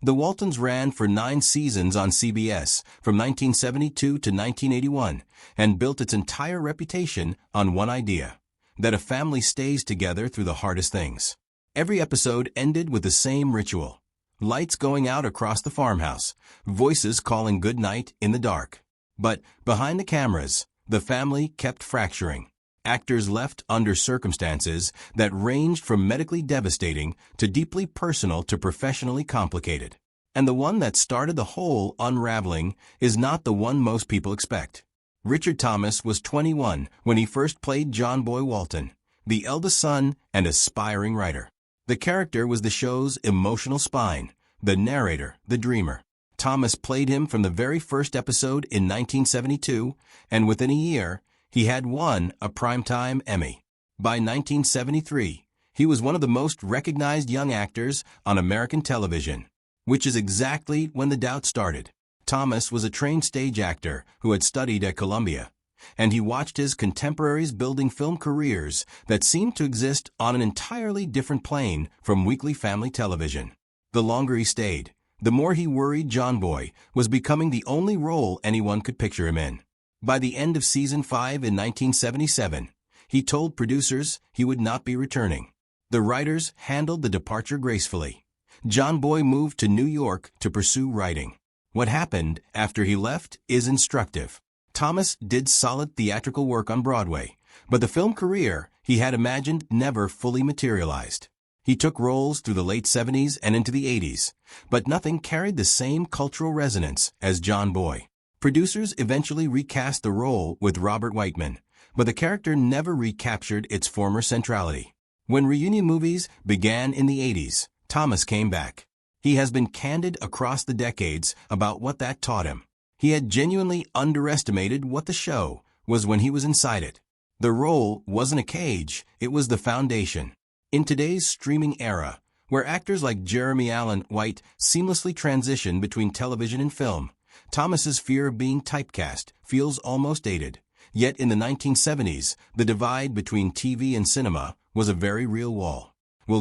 The Waltons ran for 9 seasons on CBS from 1972 to 1981 and built its entire reputation on one idea: that a family stays together through the hardest things. Every episode ended with the same ritual: lights going out across the farmhouse, voices calling good night in the dark. But behind the cameras, the family kept fracturing. Actors left under circumstances that ranged from medically devastating to deeply personal to professionally complicated. And the one that started the whole unraveling is not the one most people expect. Richard Thomas was 21 when he first played John Boy Walton, the eldest son and aspiring writer. The character was the show's emotional spine, the narrator, the dreamer. Thomas played him from the very first episode in 1972, and within a year, he had won a Primetime Emmy. By 1973, he was one of the most recognized young actors on American television, which is exactly when the doubt started. Thomas was a trained stage actor who had studied at Columbia, and he watched his contemporaries building film careers that seemed to exist on an entirely different plane from weekly family television. The longer he stayed, the more he worried John Boy was becoming the only role anyone could picture him in. By the end of Season 5 in 1977, he told producers he would not be returning. The writers handled the departure gracefully. John Boy moved to New York to pursue writing. What happened after he left is instructive. Thomas did solid theatrical work on Broadway, but the film career he had imagined never fully materialized. He took roles through the late 70s and into the 80s, but nothing carried the same cultural resonance as John Boy. Producers eventually recast the role with Robert Whiteman, but the character never recaptured its former centrality. When reunion movies began in the 80s, Thomas came back. He has been candid across the decades about what that taught him. He had genuinely underestimated what the show was when he was inside it. The role wasn't a cage, it was the foundation. In today's streaming era, where actors like Jeremy Allen White seamlessly transition between television and film, Thomas's fear of being typecast feels almost dated. Yet in the 1970s, the divide between TV and cinema was a very real wall.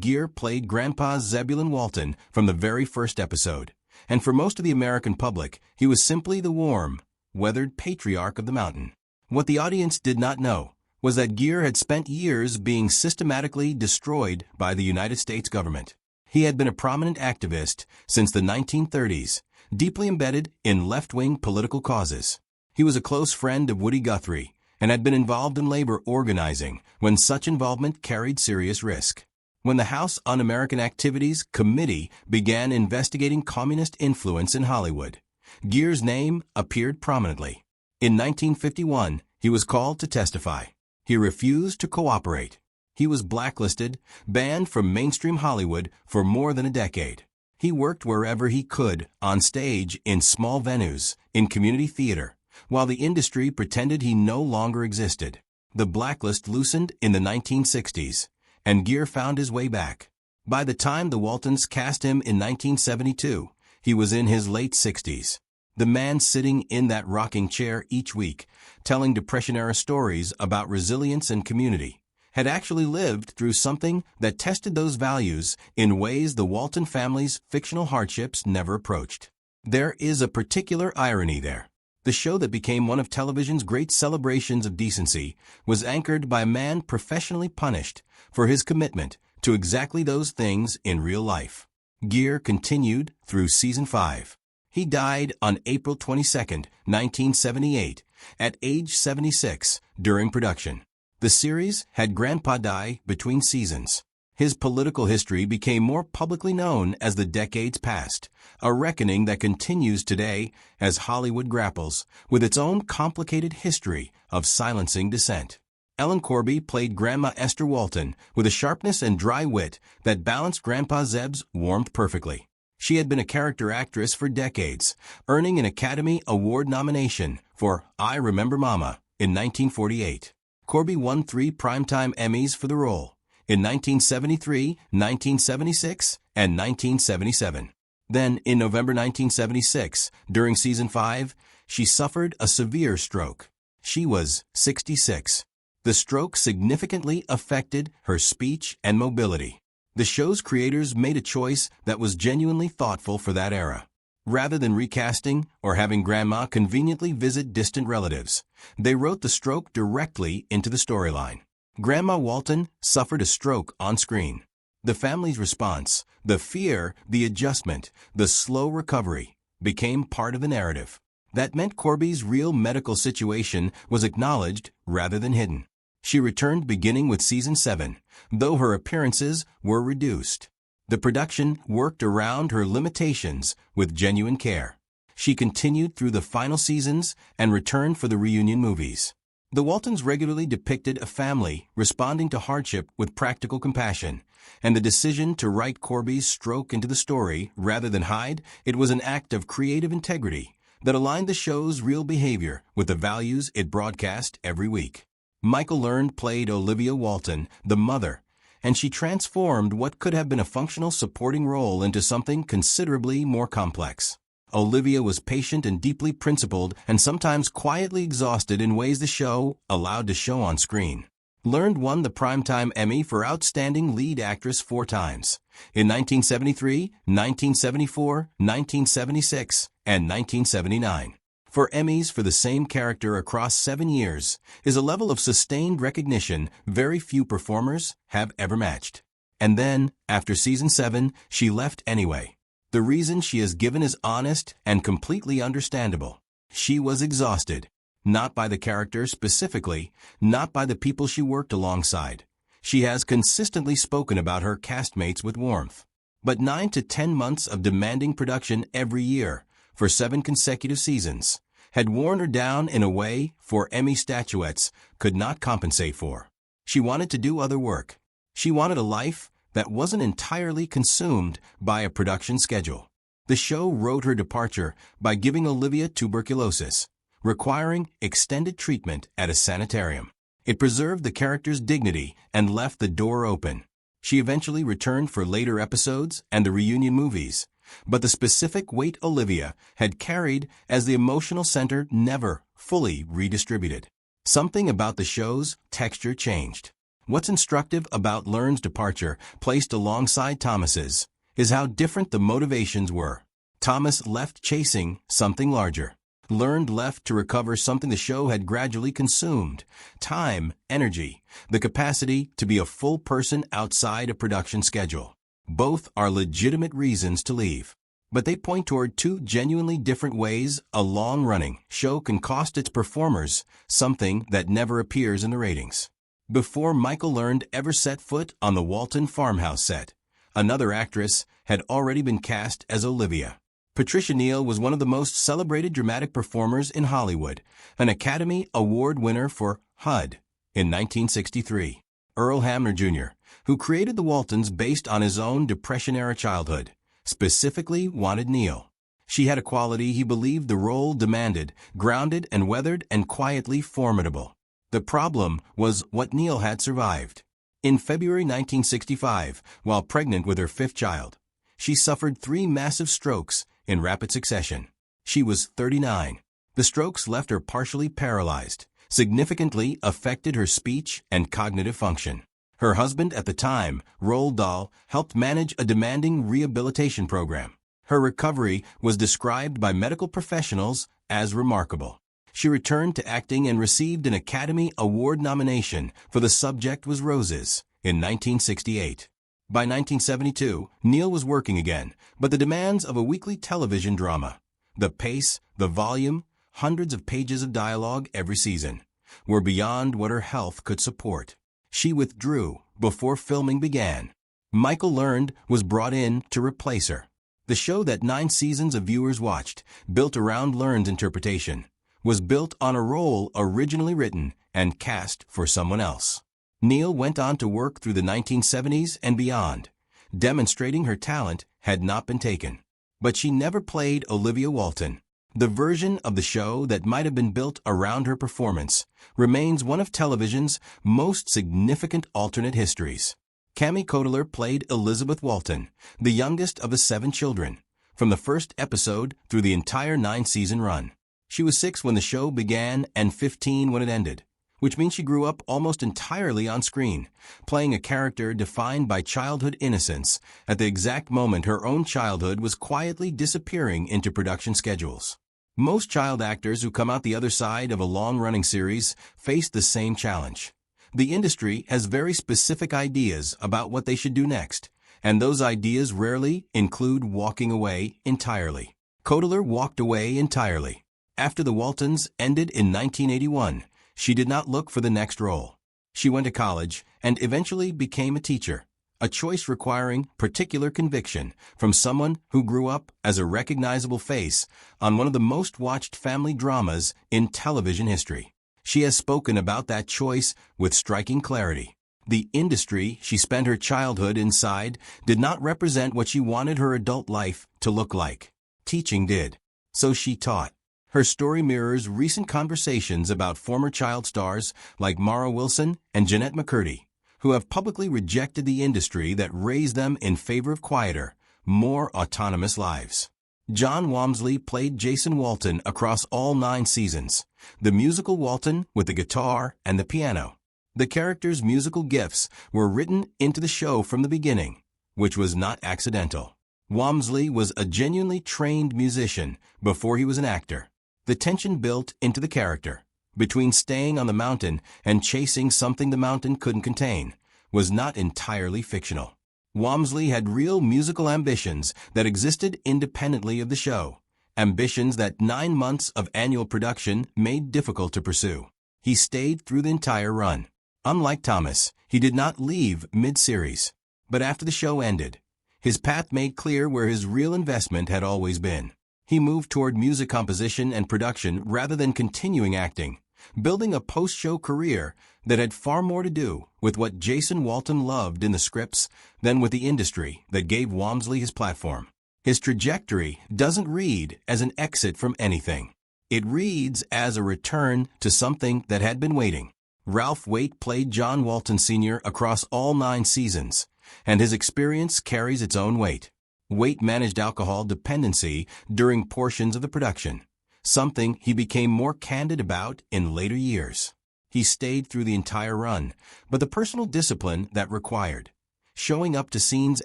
Geer played Grandpa Zebulon Walton from the very first episode, and for most of the American public, he was simply the warm, weathered patriarch of the mountain. What the audience did not know was that Geer had spent years being systematically destroyed by the United States government. He had been a prominent activist since the 1930s, deeply embedded in left-wing political causes. He was a close friend of Woody Guthrie and had been involved in labor organizing when such involvement carried serious risk. When the House Un-American Activities Committee began investigating communist influence in Hollywood, Geer's name appeared prominently. In 1951, he was called to testify. He refused to cooperate. He was blacklisted, banned from mainstream Hollywood for more than a decade. He worked wherever he could, on stage, in small venues, in community theater, while the industry pretended he no longer existed. The blacklist loosened in the 1960s, and Geer found his way back. By the time the Waltons cast him in 1972, he was in his late 60s. The man sitting in that rocking chair each week, telling Depression-era stories about resilience and community, had actually lived through something that tested those values in ways the Walton family's fictional hardships never approached. There is a particular irony there. The show that became one of television's great celebrations of decency was anchored by a man professionally punished for his commitment to exactly those things in real life. Geer continued through Season 5. He died on April 22, 1978, at age 76, during production. The series had Grandpa die between seasons. His political history became more publicly known as the decades passed, a reckoning that continues today as Hollywood grapples with its own complicated history of silencing dissent. Ellen Corby played Grandma Esther Walton with a sharpness and dry wit that balanced Grandpa Zeb's warmth perfectly. She had been a character actress for decades, earning an Academy Award nomination for I Remember Mama in 1948. Corby won 3 Primetime Emmys for the role, in 1973, 1976, and 1977. Then, in November 1976, during Season 5, she suffered a severe stroke. She was 66. The stroke significantly affected her speech and mobility. The show's creators made a choice that was genuinely thoughtful for that era. Rather than recasting or having Grandma conveniently visit distant relatives, they wrote the stroke directly into the storyline. Grandma Walton suffered a stroke on screen. The family's response, the fear, the adjustment, the slow recovery, became part of the narrative. That meant Corby's real medical situation was acknowledged rather than hidden. She returned beginning with season 7, though her appearances were reduced. The production worked around her limitations with genuine care. She continued through the final seasons and returned for the reunion movies. The Waltons regularly depicted a family responding to hardship with practical compassion, and the decision to write Corby's stroke into the story rather than hide it was an act of creative integrity that aligned the show's real behavior with the values it broadcast every week. Michael Learned played Olivia Walton, the mother, and she transformed what could have been a functional supporting role into something considerably more complex. Olivia was patient and deeply principled and sometimes quietly exhausted in ways the show allowed to show on screen. Learned won the Primetime Emmy for Outstanding Lead Actress 4 times, in 1973, 1974, 1976, and 1979. For Emmys for the same character across 7 years is a level of sustained recognition very few performers have ever matched. And then, after season 7, she left anyway. The reason she is given is honest and completely understandable. She was exhausted. Not by the character specifically, not by the people she worked alongside. She has consistently spoken about her castmates with warmth. But 9 to 10 months of demanding production every year, for 7 consecutive seasons, had worn her down in a way 4 Emmy statuettes could not compensate for. She wanted to do other work. She wanted a life that wasn't entirely consumed by a production schedule. The show wrote her departure by giving Olivia tuberculosis, requiring extended treatment at a sanitarium. It preserved the character's dignity and left the door open. She eventually returned for later episodes and the reunion movies, but the specific weight Olivia had carried as the emotional center never fully redistributed. Something about the show's texture changed. What's instructive about Learn's departure, placed alongside Thomas's, is how different the motivations were. Thomas left chasing something larger. Learned left to recover something the show had gradually consumed: time, energy, the capacity to be a full person outside a production schedule. Both are legitimate reasons to leave, but they point toward 2 genuinely different ways a long-running show can cost its performers something that never appears in the ratings. Before Michael Learned ever set foot on the Walton farmhouse set, another actress had already been cast as Olivia. Patricia Neal was one of the most celebrated dramatic performers in Hollywood, an Academy Award winner for HUD in 1963. Earl Hamner Jr., who created the Waltons based on his own Depression-era childhood, specifically wanted Neal. She had a quality he believed the role demanded: grounded and weathered and quietly formidable. The problem was what Neal had survived. In February 1965, while pregnant with her 5th child, she suffered 3 massive strokes in rapid succession. She was 39. The strokes left her partially paralyzed, significantly affected her speech and cognitive function. Her husband at the time, Roald Dahl, helped manage a demanding rehabilitation program. Her recovery was described by medical professionals as remarkable. She returned to acting and received an Academy Award nomination for The Subject Was Roses in 1968. By 1972, Neal was working again, but the demands of a weekly television drama, the pace, the volume, hundreds of pages of dialogue every season, were beyond what her health could support. She withdrew before filming began. Michael Learned was brought in to replace her. The show that 9 seasons of viewers watched, built around Learned's interpretation, was built on a role originally written and cast for someone else. Neal went on to work through the 1970s and beyond, demonstrating her talent had not been taken. But she never played Olivia Walton. The version of the show that might have been built around her performance remains one of television's most significant alternate histories. Cami Codler played Elizabeth Walton, the youngest of the 7 children, from the first episode through the entire 9-season run. She was 6 when the show began and 15 when it ended, which means she grew up almost entirely on screen, playing a character defined by childhood innocence at the exact moment her own childhood was quietly disappearing into production schedules. Most child actors who come out the other side of a long-running series face the same challenge. The industry has very specific ideas about what they should do next, and those ideas rarely include walking away entirely. Cotler walked away entirely. After the Waltons ended in 1981, she did not look for the next role. She went to college and eventually became a teacher, a choice requiring particular conviction from someone who grew up as a recognizable face on one of the most watched family dramas in television history. She has spoken about that choice with striking clarity. The industry she spent her childhood inside did not represent what she wanted her adult life to look like. Teaching did. So she taught. Her story mirrors recent conversations about former child stars like Mara Wilson and Jeanette McCurdy, who have publicly rejected the industry that raised them in favor of quieter, more autonomous lives. John Walmsley played Jason Walton across all 9 seasons, the musical Walton with the guitar and the piano. The character's musical gifts were written into the show from the beginning, which was not accidental. Walmsley was a genuinely trained musician before he was an actor. The tension built into the character, between staying on the mountain and chasing something the mountain couldn't contain, was not entirely fictional. Walmsley had real musical ambitions that existed independently of the show, ambitions that 9 months of annual production made difficult to pursue. He stayed through the entire run. Unlike Thomas, he did not leave mid-series. But after the show ended, his path made clear where his real investment had always been. He moved toward music composition and production rather than continuing acting, building a post-show career that had far more to do with what Jason Walton loved in the scripts than with the industry that gave Walmsley his platform. His trajectory doesn't read as an exit from anything. It reads as a return to something that had been waiting. Ralph Waite played John Walton Sr. across all 9 seasons, and his experience carries its own weight. Waite managed alcohol dependency during portions of the production, something he became more candid about in later years. He stayed through the entire run, but the personal discipline that required, showing up to scenes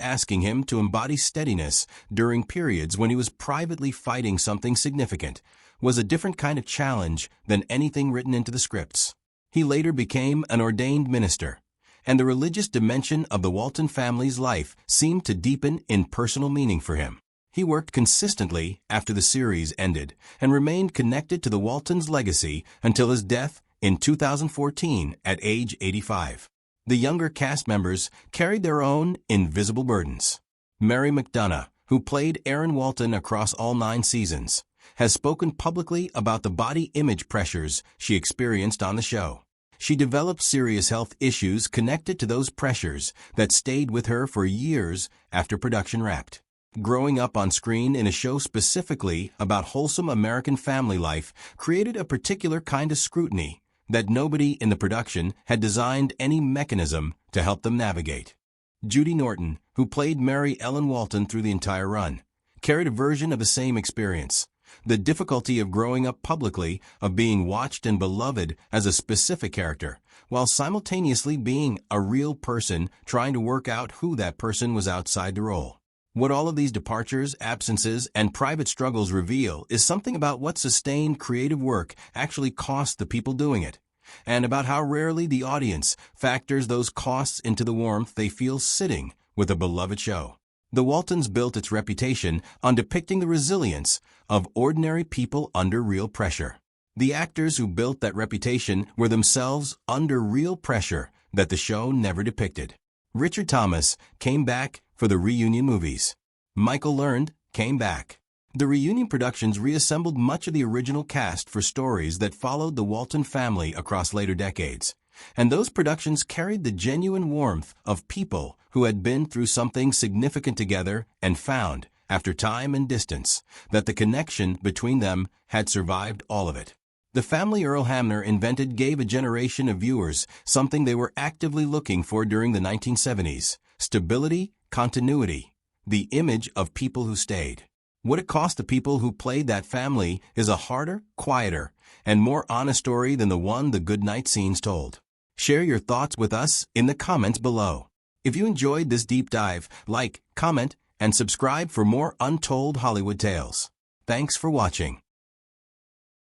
asking him to embody steadiness during periods when he was privately fighting something significant, was a different kind of challenge than anything written into the scripts. He later became an ordained minister, and the religious dimension of the Walton family's life seemed to deepen in personal meaning for him. He worked consistently after the series ended and remained connected to the Waltons' legacy until his death in 2014 at age 85. The younger cast members carried their own invisible burdens. Mary McDonough, who played Erin Walton across all 9 seasons, has spoken publicly about the body image pressures she experienced on the show. She developed serious health issues connected to those pressures that stayed with her for years after production wrapped. Growing up on screen in a show specifically about wholesome American family life created a particular kind of scrutiny that nobody in the production had designed any mechanism to help them navigate. Judy Norton, who played Mary Ellen Walton through the entire run, carried a version of the same experience. The difficulty of growing up publicly, of being watched and beloved as a specific character, while simultaneously being a real person trying to work out who that person was outside the role. What all of these departures, absences, and private struggles reveal is something about what sustained creative work actually costs the people doing it, and about how rarely the audience factors those costs into the warmth they feel sitting with a beloved show. The Waltons built its reputation on depicting the resilience of ordinary people under real pressure. The actors who built that reputation were themselves under real pressure that the show never depicted. Richard Thomas came back for the reunion movies. Michael Learned came back. The reunion productions reassembled much of the original cast for stories that followed the Walton family across later decades, and those productions carried the genuine warmth of people who had been through something significant together and found, after time and distance, that the connection between them had survived all of it. The family Earl Hamner invented gave a generation of viewers something they were actively looking for during the 1970s: stability, continuity, the image of people who stayed. What it cost the people who played that family is a harder, quieter, and more honest story than the one the goodnight scenes told. Share your thoughts with us in the comments below. If you enjoyed this deep dive, like, comment, and subscribe for more untold Hollywood tales. Thanks for watching.